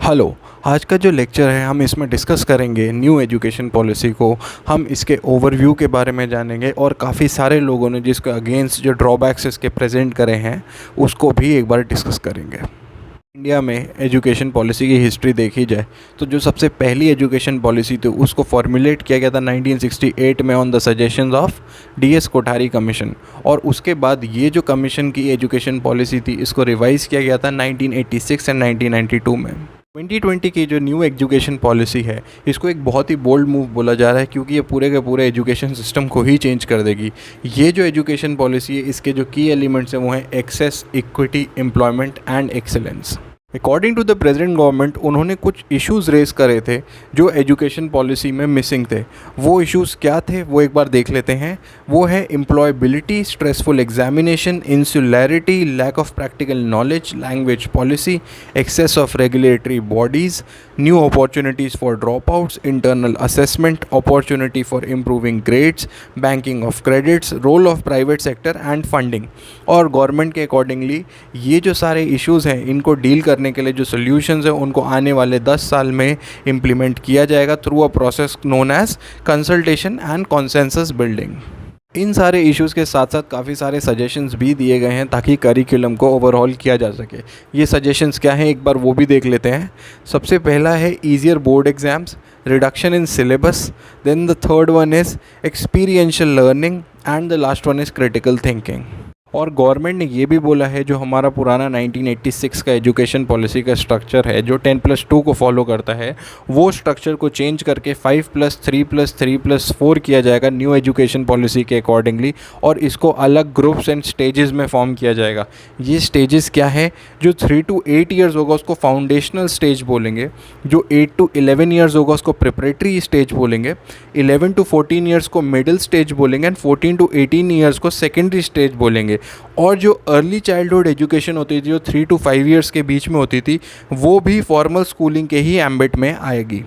Hello. आज का जो लेक्चर है हम इसमें डिस्कस करेंगे न्यू एजुकेशन पॉलिसी को। हम इसके ओवरव्यू के बारे में जानेंगे और काफ़ी सारे लोगों ने जिसके अगेंस्ट जो ड्रॉबैक्स इसके प्रेजेंट करे हैं उसको भी एक बार डिस्कस करेंगे। इंडिया में एजुकेशन पॉलिसी की हिस्ट्री देखी जाए तो जो सबसे पहली एजुकेशन पॉलिसी थी उसको फॉर्मुलेट किया गया था 1968 में on the suggestions of DS Kothari commission. और उसके बाद ये जो कमीशन की एजुकेशन पॉलिसी थी इसको रिवाइज किया गया था 1986 एंड 1992 में। 2020 की जो न्यू एजुकेशन पॉलिसी है इसको एक बहुत ही बोल्ड मूव बोला जा रहा है क्योंकि ये पूरे के पूरे एजुकेशन सिस्टम को ही चेंज कर देगी। ये जो एजुकेशन पॉलिसी है इसके जो की एलिमेंट्स हैं वो हैं access, equity, employment and excellence. According to the present government उन्होंने कुछ इश्यूज़ रेज करे थे जो एजुकेशन पॉलिसी में मिसिंग थे। वो इश्यूज़ क्या थे वो एक बार देख लेते हैं। वो है employability, stressful examination, insularity, lack of practical knowledge, language policy, access of regulatory bodies, new opportunities for dropouts, internal assessment, opportunity for improving grades, banking of credits, role of private sector and funding. और government के accordingly ये जो सारे issues हैं इनको deal करने के लिए जो सॉल्यूशंस हैं उनको आने वाले 10 साल में इम्प्लीमेंट किया जाएगा through a process known as consultation and consensus building. इन सारे इश्यूज़ के साथ साथ काफ़ी सारे सजेशंस भी दिए गए हैं ताकि करिकुलम को ओवरऑल किया जा सके। ये सजेशंस क्या हैं एक बार वो भी देख लेते हैं। सबसे पहला है easier board exams, reduction in syllabus, then the third one is experiential learning and the last one is critical thinking. और गवर्नमेंट ने ये भी बोला है जो हमारा पुराना 1986 का एजुकेशन पॉलिसी का स्ट्रक्चर है जो 10+2 को फॉलो करता है वो स्ट्रक्चर को चेंज करके 5+3+3+4 किया जाएगा न्यू एजुकेशन पॉलिसी के अकॉर्डिंगली। और इसको अलग ग्रुप्स एंड स्टेजेस में फॉर्म किया जाएगा। ये स्टेजेस क्या है? जो 3 to 8 ईयर्स होगा उसको फाउंडेशनल स्टेज बोलेंगे, जो 8 to 11 ईयर्स होगा उसको प्रिपरेटरी स्टेज बोलेंगे, 11 to 14 ईयर्स को मिडिल स्टेज बोलेंगे एंड 14 to 18 ईयर्स को सेकेंडरी स्टेज बोलेंगे। और जो अर्ली चाइल्डहुड एजुकेशन होती थी जो 3 to 5 ईयर्स के बीच में होती थी वो भी फॉर्मल स्कूलिंग के ही एम्बिट में आएगी।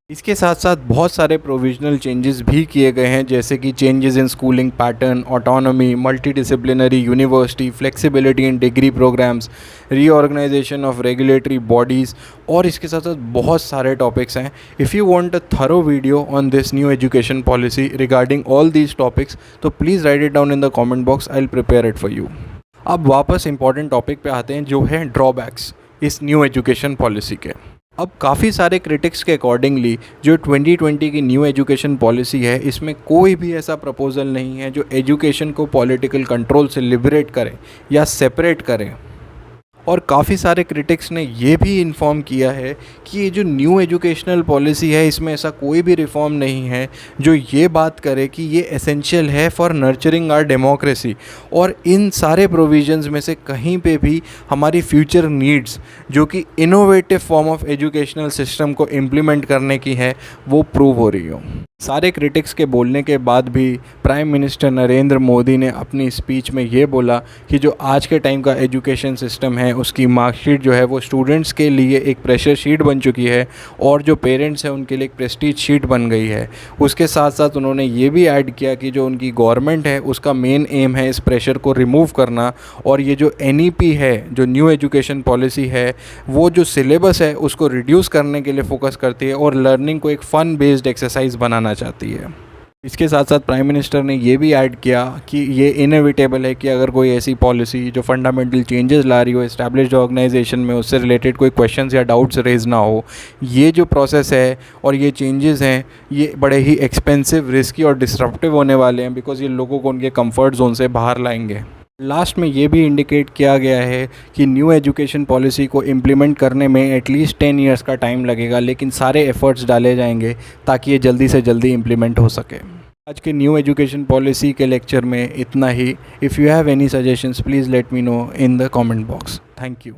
इसके साथ साथ बहुत सारे प्रोविजनल चेंजेस भी किए गए हैं जैसे कि changes in schooling pattern, autonomy, multidisciplinary university, flexibility in degree programmes, reorganisation of regulatory bodies. और इसके साथ साथ बहुत सारे टॉपिक्स हैं। If you want a thorough video on this new education policy regarding all these topics तो please write it down in the comment box, I will prepare it for you. अब वापस इंपॉर्टेंट टॉपिक पे आते हैं जो है drawbacks इस new education policy के। अब काफ़ी सारे क्रिटिक्स के अकॉर्डिंगली जो 2020 की न्यू एजुकेशन पॉलिसी है इसमें कोई भी ऐसा प्रपोजल नहीं है जो एजुकेशन को पॉलिटिकल कंट्रोल से लिबरेट करे या सेपरेट करे। और काफ़ी सारे क्रिटिक्स ने ये भी इन्फॉर्म किया है कि ये जो न्यू एजुकेशनल पॉलिसी है इसमें ऐसा कोई भी रिफॉर्म नहीं है जो ये बात करे कि ये एसेंशियल है फॉर नर्चरिंग आवर डेमोक्रेसी। और इन सारे प्रोविजंस में से कहीं पे भी हमारी फ्यूचर नीड्स जो कि innovative form of educational system को इम्प्लीमेंट करने की है वो प्रूव हो रही हो। सारे क्रिटिक्स के बोलने के बाद भी प्राइम मिनिस्टर नरेंद्र मोदी ने अपनी स्पीच में ये बोला कि जो आज के टाइम का एजुकेशन सिस्टम है उसकी मार्कशीट जो है वो स्टूडेंट्स के लिए एक प्रेशर शीट बन चुकी है और जो पेरेंट्स हैं उनके लिए एक प्रेस्टीज शीट बन गई है। उसके साथ साथ उन्होंने ये भी ऐड किया कि जो उनकी गवर्नमेंट है उसका मेन एम है इस प्रेशर को रिमूव करना। और ये जो NEP है जो न्यू एजुकेशन पॉलिसी है वो जो सिलेबस है उसको रिड्यूस करने के लिए फोकस करती है और लर्निंग को एक फ़न बेस्ड एक्सरसाइज बनाना चाहती है। इसके साथ साथ प्राइम मिनिस्टर ने ये भी ऐड किया कि ये इनएविटेबल है कि अगर कोई ऐसी पॉलिसी जो फंडामेंटल चेंजेस ला रही हो एस्टैब्लिश्ड ऑर्गेनाइजेशन में उससे रिलेटेड कोई क्वेश्चंस या डाउट्स रेज ना हो। ये जो प्रोसेस है और ये चेंजेस हैं ये बड़े ही एक्सपेंसिव, रिस्की और डिस्ट्रप्टिव होने वाले हैं बिकॉज ये लोगों को उनके कंफर्ट जोन से बाहर लाएंगे। लास्ट में ये भी इंडिकेट किया गया है कि न्यू एजुकेशन पॉलिसी को इम्प्लीमेंट करने में एटलीस्ट 10 ईयर्स का टाइम लगेगा लेकिन सारे एफर्ट्स डाले जाएंगे ताकि ये जल्दी से जल्दी इम्प्लीमेंट हो सके। आज के न्यू एजुकेशन पॉलिसी के लेक्चर में इतना ही। If you have any suggestions please let me know in the comment box. Thank you.